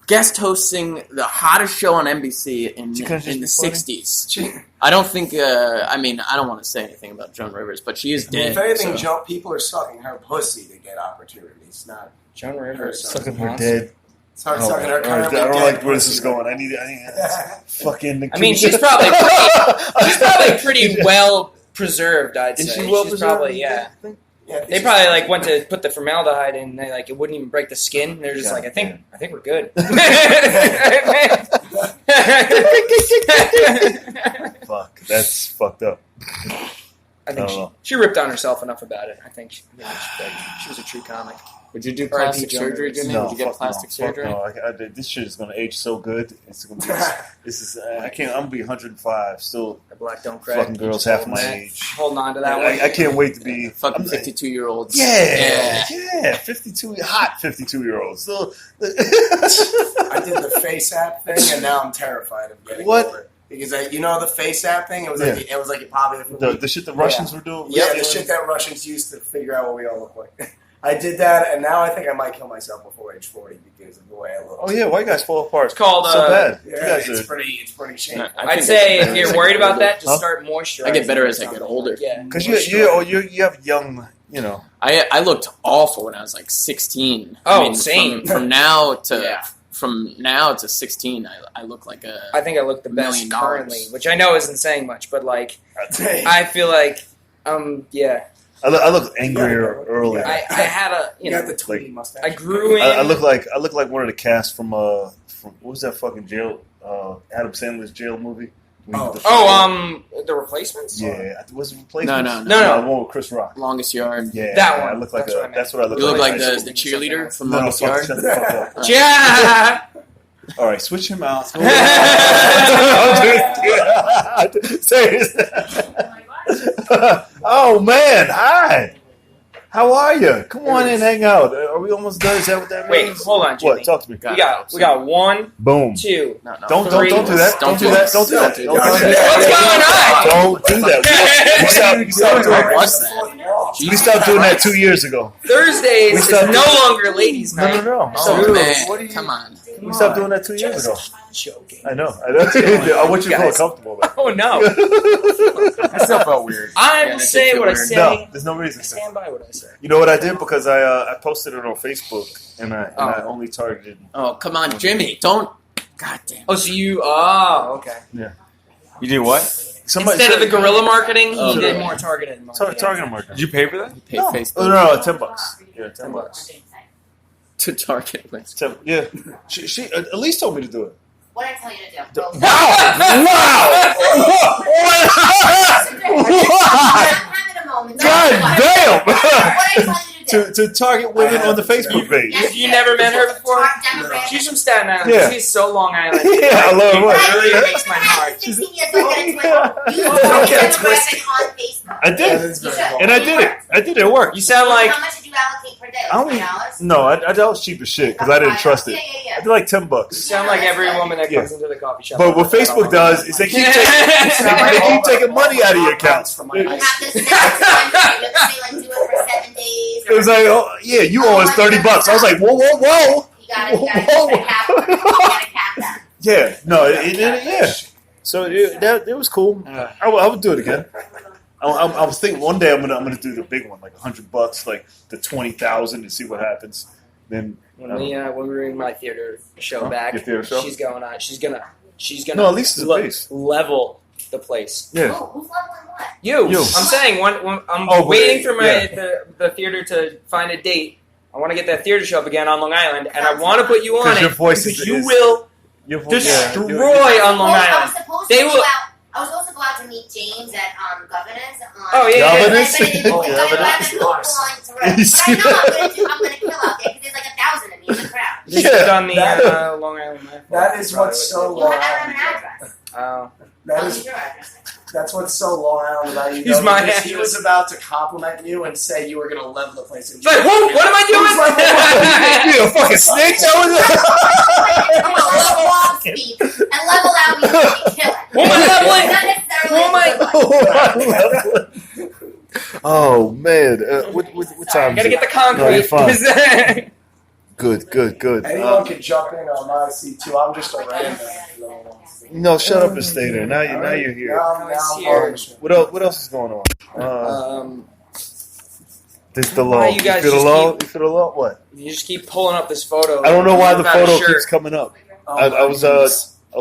guest hosting the hottest show on NBC in the 60s. I don't think, I don't want to say anything about Joan Rivers, but she is no. dead. If anything, so. people are sucking her pussy to get opportunities, not Joan Rivers. Sucking her dead. sucking her I currently don't dead like where this pussy. is going. I need fucking. I mean, she's probably pretty well preserved, I'd say. Is she well She's preserved? probably, yeah. Yeah, They probably went to put the formaldehyde in. They it wouldn't even break the skin. They're just I think we're good. Fuck, that's fucked up. I think know. she ripped on herself enough about it. I think she was a true comic. Would you do R.I.P. plastic Joan surgery, Rivers. Jimmy? Would you get plastic surgery? No, this shit is gonna age so good. It's gonna be. This is. I can't. I'm gonna be 105. Still, The black don't crack. fucking girls half my age. Holding on to that one. I can't wait to be Fucking 52-year-olds. Yeah, 52 hot 52-year-olds. So, I did the face app thing, and now I'm terrified of getting What? over it. Because the face app thing, it was like popular for the shit the Russians were doing. Yeah, the shit that Russians used to figure out what we all look like. I did that, and now I think I might kill myself before age 40 because of the way I look. Oh yeah, white guys fall apart. It's called. So bad. You Yeah, guys it's are pretty shameful. I'd say if you're worried about that, just start moisturizing. I get better as I get older. Yeah, because you have young. I looked awful when I was like 16. Oh, same. From now to Yeah. from now to 16, I look like a. I think I look the $1 best million. currently, which I know isn't saying much, but like I I feel like yeah. I look angrier early. I had a got the tweety mustache. I grew in. I look like one of the cast from what was that fucking jail? Adam Sandler's jail movie. The Replacements. Yeah, was it Replacements? No. The one with Chris Rock. Longest Yard. Yeah, That one. I look like That's what I meant. that's what I look You like. look like in high the school. cheerleader from No, Longest fuck, Yard. shut the fuck up. Yeah. All right, switch him out. Oh Say it. my God. Oh man, hi. How are you? Come on in, hang out. Are we almost done? Is that what that Wait, means? hold on, Jimmy. What? Talk to me. We got 1, Boom. 2. No. Don't Three. do that. Don't do that. Don't do that. Don't Don't do do that. that. What's going on? Don't do that. We stopped doing What's that. that? We stopped doing that 2 years ago. Thursdays We is stopped no doing- longer ladies' night. No. Oh Dude, man, what are you- come on. We stopped doing that 2 years ago. Joking. I know. I want you to feel Guys. comfortable. Though. Oh no! I still felt weird. I Yeah, will that say did what I feel weird. say. No, there's no reason I to. stand by what I say. You know what I did? Because I posted it on Facebook and I only targeted. Oh come on, Jimmy! Don't. God damn. Oh, so you? Oh, okay. You do what? Instead of the guerrilla marketing, he Oh, did yeah. more targeted marketing. Target market. Did you pay for that? Pay No. Facebook Oh, no, $10. Yeah, $10. to target with. Yeah, she Elise told me to do it. What did I tell you to do? Go. I'm having a moment. God damn! What did I tell you to do? To target women on the Facebook page. Yes, You never met her before? Demographic. She's from Staten Island. Yeah. She's so Long Island. Yeah, I love It really her. makes my heart. 16 years old, get a Twitter. You Don't get it demographic twisted. on Facebook. I That did, is very You should. cool. and I did it. I did it. It worked. You sound like How much did you allocate per day? I only- $20? No, I was cheap as shit because I didn't trust it. I did like $10. you sound like every woman that Yeah. comes into the coffee shop. But what Facebook does is they keep taking money out of your accounts. From my You high have to send it to them. You have to say, like, do it for 7 days. It was like, oh yeah, you owe us $30. I was like, whoa. You gotta cap that. Yeah, no, yeah. So it was cool. I would do it again. I was thinking one day I'm gonna do the big one, like $100, like the 20,000, and see what happens. Then When we were in my theater show back, Your theater show? she's going on. She's gonna. No, at least it's a base. level the place. Yeah. Who's leveling what? You. You. I'm saying when I'm Oh, but- waiting for yeah. the theater to find a date. I want to get that theater show up again on Long Island, and I want to put you on 'Cause it your voice because is- you is- will Your voice- destroy yeah, on Long Well, I Island. was supposed They to will- go out. I was supposed to go out to to meet James at Governors. Oh, yeah. Governors? But I know I'm gonna kill out there because there's like 1,000 of me in the crowd. Just Yeah. on the Long Island Map. That is what's so You Long have to have an Island. address. Oh. That I'll is need your address. That's what's so Long Island about you. He's though, my because he address. was about to compliment you and say you were going to level the place. And It's like, what am I doing? You a fucking snake? That Level off speed and level out means you kill it. What am I leveling? Not necessarily. What am was Oh man, what time? Gotta is get the it? No, you're concrete. fine. Good. anyone can jump in on my seat too. I'm just a random. No, shut up and stay there. Now you're here. Now I'm here. What else is going on? This the why law. you guys feel the just law? You feel the law? What? You just keep pulling up this photo. I don't know why the without a photo shirt. keeps coming up. I was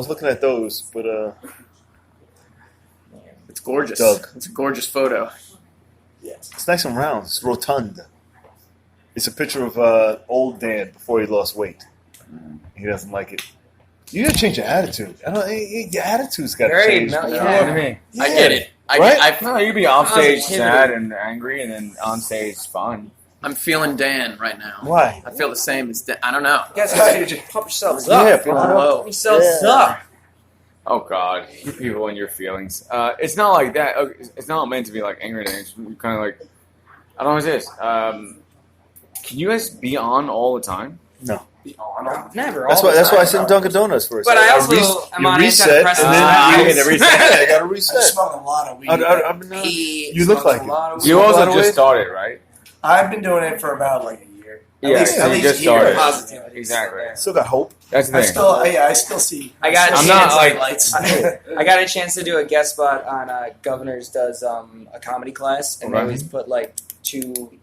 looking at those, but It's gorgeous. Doug. It's a gorgeous photo. it's nice and round. It's rotund. It's a picture of old Dan before he lost weight. He doesn't like it. You gotta change your attitude. Your attitude's got to Very change. mel- What do yeah. you mean? I get it. Right? No, you can be off stage Positivity. sad and angry, and then on stage fun. I'm feeling Dan right now. Why? I feel the same as Dan. I don't know. You guys gotta just pump yourselves up. Yeah, pump it up. Whoa. Pump yourselves Yeah. up. Oh God, you people and your feelings. It's not like that. It's not meant to be like angry. It's kind of like I don't know what it is. Can you guys be on all the time? Never. That's all why. the That's why I time. sit in Dunkin' Donuts first. But I also am you on reset, antidepressants. and then I you get to reset. I gotta I reset. smoke a lot of weed. I've been, He you look smokes like a lot it. of You Smoke a lot also of just weed? started, right? I've been doing it for about like a year. Yeah, least- so at you least just here. started. Positivity. Exactly. Still got hope. That's the I thing. still see. I got- still I'm see not the like- lights. I got a chance to do a guest spot on Governors does a comedy class, and they Right. always put like 2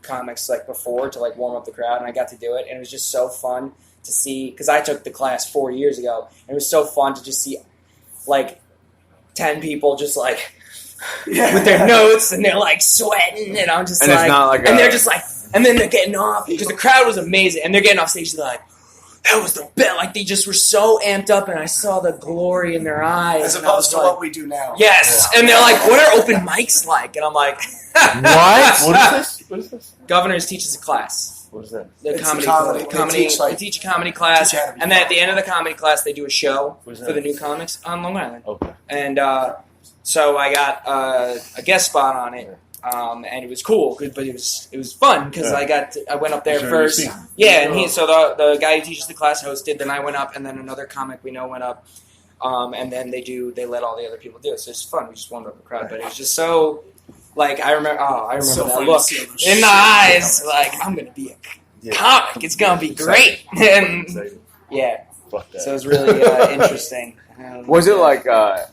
comics like before to like warm up the crowd, and I got to do it, and it was just so fun to see because I took the class 4 years ago, and it was so fun to just see like 10 people just like with their notes and they're like sweating, and I'm just And like, it's not like and a- they're just like, and then they're getting off because the crowd was amazing, and they're getting off stage, they're like, that was the best. Like they just were so amped up, and I saw the glory in their eyes. As and I was opposed to like, what we do now. yes, and they're like, "What are open mics like?" And I'm like, What? What is this? Governors teaches a class, What is that? the It's comedy. comedy. They Comedy. teach, like, They teach a comedy class, teach how to be and then at the funny. end of the comedy class, they do a show What is for the that? new comics on Long Island. Okay. And so I got a guest spot on it, and it was cool, but it was fun because Yeah. I went up there Sure, first. you've seen it. Yeah, and the guy who teaches the class hosted. Then I went up, and then another comic we know went up, and then they let all the other people do it. So it's fun. We just warmed up the crowd, but it was just so like I remember So that funny to look see those in the shit eyes. comments. Like I'm gonna be a Yeah. comic. It's gonna be great. Excited. And Excited. yeah, Fuck that. so it was really interesting. Was it like?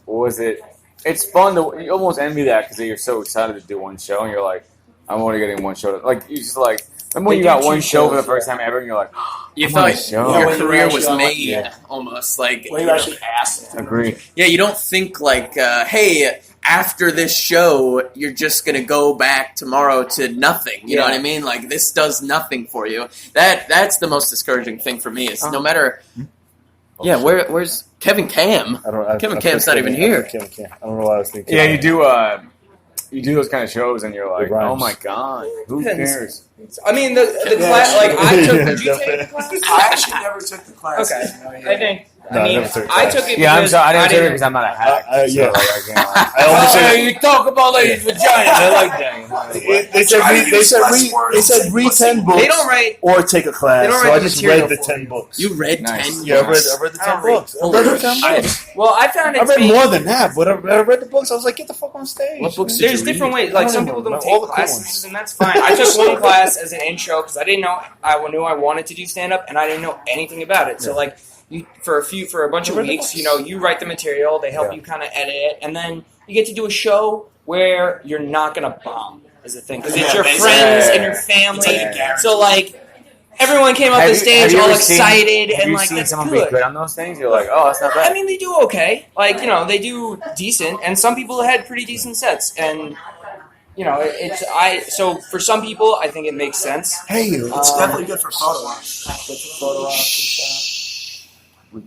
Was it? It's fun to. You almost envy that because you're so excited to do one show, and you're like, I'm only getting one show. Like you just like. Remember when They you got do one 2 show for the shows, first time ever, and you're like, You I'm on a thought show. Yeah, your when you career actually was got, like, made yeah. almost like When you actually asked them. Agree. yeah. You don't think like hey, after this show you're just gonna go back tomorrow to nothing. You know Yeah. what I mean? Like this does nothing for you. That's the most discouraging thing for me. Is no matter. Oh, Yeah, shit. where's Kevin Cam? Kevin Cam's not even here. Kevin Cam. I don't know why I was thinking. Yeah, you do. You do those kind of shows, and you're like, It rhymes. oh my god, who cares? I mean, the Yeah, class. Like I took. Yeah, Did you take the definitely. class? I actually never took the class. Okay. No, I think. No, I I mean, never took I class. took it. Yeah, I'm because sorry. I didn't take it didn't- because I'm not a hack. yeah. So, like, I can't. Like, I almost said you talk about ladies' vaginas. I like that. they said Try to use less words read than pussy. 10 books They don't write. or take a class. They don't So write I the just material read the for 10 you. books. You read Nice. 10 Yeah, I read books. the I 10 don't read. books. I read the 10 books. Well, I found it. I to read be- more than that, but I read the books. I was like, get the fuck on stage. What books did There's you read? different ways. I Like don't some know, people don't all take the cool classes, ones. and that's fine. I took one class as an intro because I didn't know. I knew I wanted to do stand up, and I didn't know anything about it. So Yeah. like, for a bunch of I read the weeks, books. you know, you write the material. They help Yeah. you kind of edit it, and then you get to do a show where you're not gonna bomb. Is the thing because it's Yeah, your basically. friends and your It's family. like a guarantee. So like, everyone came up Have the you- stage have you all ever seen- excited, Have and you like seen that's someone good. be good on those things? You're like, oh, that's not bad. I mean, they do okay. Like, you know, they do decent, and some people had pretty decent sets. And, you know, so for some people, I think it makes sense. Hey, It's definitely good for photo ops. With photo ops and stuff.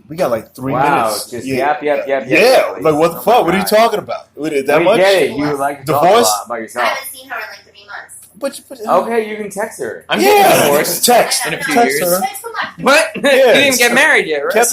We got like 3 Wow, minutes. just yeah. yap. Like, what the fuck? What are you talking about? That We much? get it. You like to talk a Divorce? lot about I yourself. haven't seen her in like 3 months. But, Okay, you can text her. I'm getting divorced Text. in a few Text years. her. That's too much. What? You didn't even get married yet, right? Doug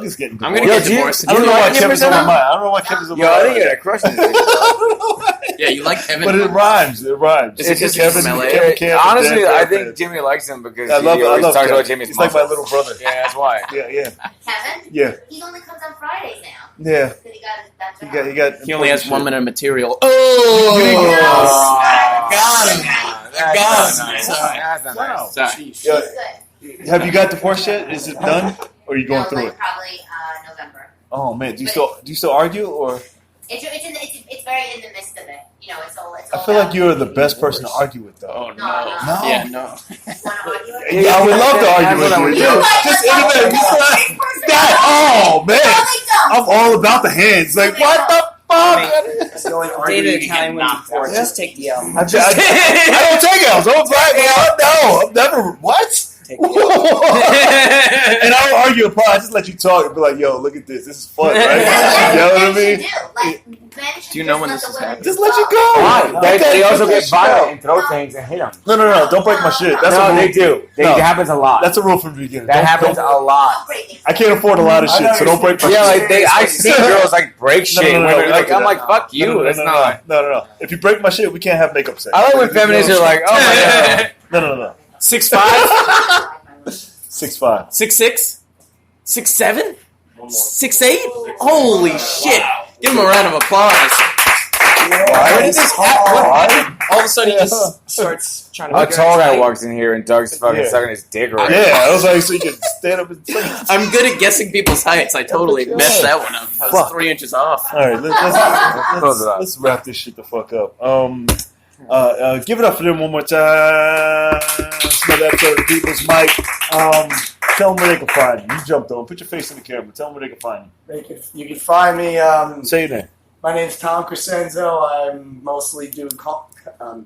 is getting divorced. I'm gonna Yo, get do you- divorced. I don't know why Kevin's on my Yo, mind. I don't know why Kevin's on my Yo, I mind. think you had a crush on this. I don't know why. Yeah, you like Kevin. But it rhymes. It rhymes. Is it just Kevin, from LA? Kevin Camp and Honestly, Dan I Camp think fans. Jimmy likes him because I love he always talks Kevin. about Jimmy's He's like my muscles. little brother. Yeah, that's why. Yeah. Kevin? Yeah. He only comes on Fridays now. Yeah. Because he got that He job. got. He only has 1 important minute of material. You didn't get- Got him. That's Got not him. nice. Sorry. That's not Wow. nice. Sorry. He's Yeah. good. shit. Have you got divorced yet? Is it done? Or are you going No, through like it? probably November. Oh man, do you still argue or? It's very in the midst of it. You know, it's all. I feel like you're the best person to argue with, though. Oh, no. No. Yeah, no. Want to argue it? Yeah, I would love to argue That's what I with would you. do. Just anybody. Oh man, I'm all about the hands. Like what the fuck? That's the only Dated argument you Italian can wins knock before. out. Just take the L. I don't take L's. Don't brag me out. No, I've never. What? Take And the L. I don't argue a part. I just let you talk and be like, "Yo, look at this. This is fun, right?" You know what I mean? Do you know when this is happening? Just let you go. Why? Okay, They also let get you violent go. and throw things and hit them. No. Don't break my shit. That's a No, rule. they do. No. It happens a lot. That's a rule from the beginning. That happens a lot. I can't afford a lot of shit, so don't break my Yeah, shit. like I see girls like break shit. No, women, we like don't I'm do like, that. fuck you. No. That's not. No. If you break my shit, we can't have makeup sex. I like when feminists are like, oh my god. No. 6'5", 6'5". 6'6", 6'7", 6'8". Holy shit! Give him a round of applause. Why did this happen? All of a sudden, he He just just starts trying to A figure tall out guy his walks in here and Doug's fucking Yeah. sucking his dick right. Yeah, I was like, so you can stand up and say. I'm good at guessing people's heights. I totally messed that one up. I was Fuck. 3 inches off. All right, Close it up. let's wrap this shit the fuck up. Give it up for them one more time. It's another episode of the People's Mic. Tell them where they can find you. You jumped on. Put your face in the camera. Tell them where they can find You can find me. you. Say your name. My name's Tom Crescenzo. I mostly do comedy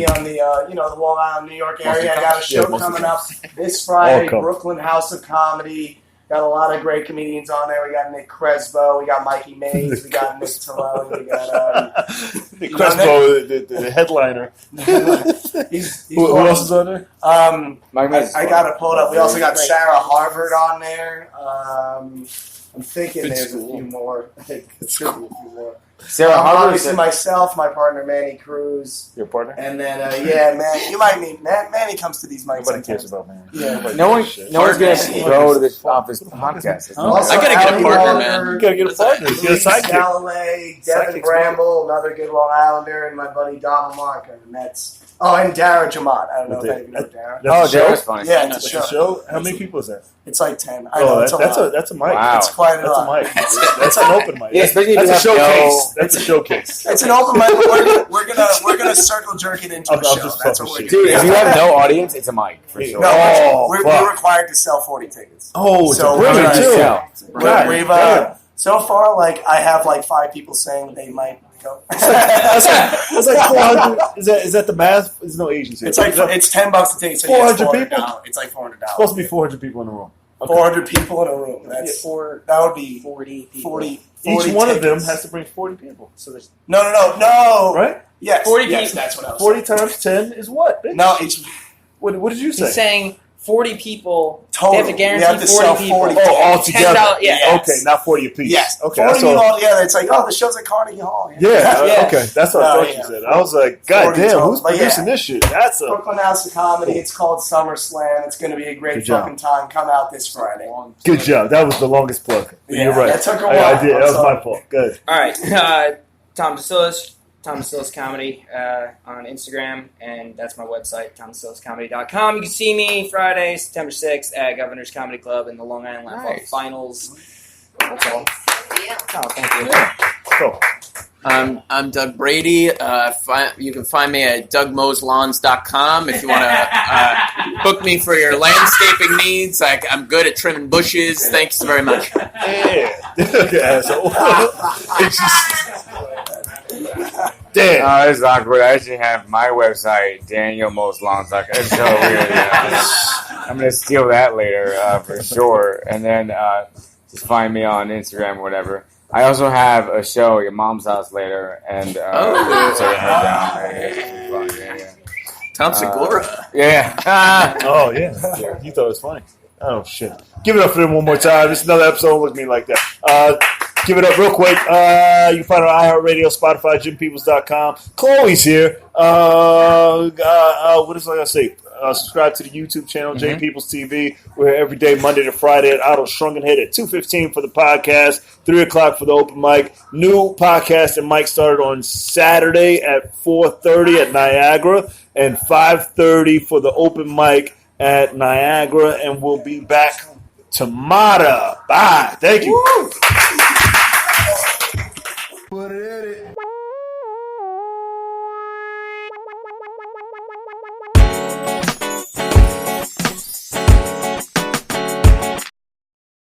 on the the Long Island, New York area. I got a show coming up this Friday, All come. Brooklyn House of Comedy. Got a lot of great comedians on there. We got Nick Crespo, we got Mikey Mays, we got Nick Tyrone, we got Nick Crespo, the headliner. he's Who else is on there? I got to pull it up. We also got Sarah Harvard on there. I'm thinking Good there's school. a few more. I think it should be a few more. Sarah Harvard Obviously, myself, my partner Manny Cruz, Your partner? and then man, you might meet Manny comes to these mics. Nobody cares sometimes. about man. Yeah. Nobody No one, gives a shit. no one's gonna Partners. go to this office podcast. Also, I gotta get a Ali partner, Oliver, man. You gotta get a partner. You get a Luis sidekick. Galloway, Devin Sidekicks, Bramble, another good Long Islander, and my buddy Donald Marker. And that's and Dara Jamont. I don't know if any of you know Dara. That's Oh, a show? Jared's funny. Yeah, That's it's a a show. show? How many people is that? It's like 10. I know, it's a lot. That's a mic. Wow. It's quite a That's a lot. mic. That's an open mic. Yeah, especially if That's you a have showcase. That's a showcase. It's an open mic. But we're gonna circle jerk it into I'm a show. just That's talking what we're shit. doing. Dude, if you have no audience, it's a mic for sure. No, we're fuck. required to sell 40 tickets. Oh, So it's a we're brilliant gonna too. sell. God We've damn. so far, like I have like 5 people saying they might go. That's like 400. Is that the math? There's no agency. It's like it's $10 a ticket. So 400 people? It's like $400. It's supposed to be 400 people in the room. Okay. 400 people in a room. That's that would be 40 people. 40. Each one of them tickets. has to bring 40 people. So there's No. Right? Yes. 40 yes, people. That's what I was 40 saying. times 10 is what? Bitch? No, each What did you say? he's saying 40 people. total. They have to guarantee We have to 40 sell people. 40 Oh, all together. $10, yeah. Yes. Okay, not 40 apiece. Yes. Okay, 40 that's people all. all together. It's like, the show's at Carnegie Hall. Yeah, Yeah. okay. That's what I Oh, thought yeah. you said. I was like, God 40 damn, total. who's But producing this shit? That's a. Brooklyn House of Comedy. It's called SummerSlam. It's going to be a great Good job. fucking time. Come out this Friday. Good job. That was the longest plug. Yeah, You're right. that took a while. I did. That I'm was sorry. my fault. Good. All right. Tom Decillis Comedy on Instagram, and that's my website, tomdecilliscomedy.com. You can see me Friday, September 6th at Governor's Comedy Club in the Long Island Laugh Hall Nice. Finals. That's all. Yeah. Oh, thank you. Cool. I'm Doug Brady. You can find me at dougmoslawns.com if you want to book me for your landscaping needs. I'm good at trimming bushes. Thanks very much. Yeah. Okay, asshole. It's just. Damn. Oh, this is awkward. I actually have my website, DanielMostLawns.com. It's so weird. Yeah. I'm gonna steal that later for sure. And then just find me on Instagram or whatever. I also have a show at your mom's house later, and check her down. Yeah. Tom Segura. Yeah. Oh, yeah. You thought it was funny. Oh, shit. Give it up for him one more time. This is another episode with me like that. Give it up real quick. You can find it on iHeartRadio, Spotify, JimPeoples.com. Chloe's here. What is I gotta say? Subscribe to the YouTube channel, J Peoples TV. We're here every day, Monday to Friday at Otto's Shrunken Head at 2:15 for the podcast, 3 o'clock for the open mic. New podcast and mic started on Saturday at 4:30 at Niagara and 5:30 for the open mic at Niagara. And we'll be back tomorrow. Bye. Thank you. Woo!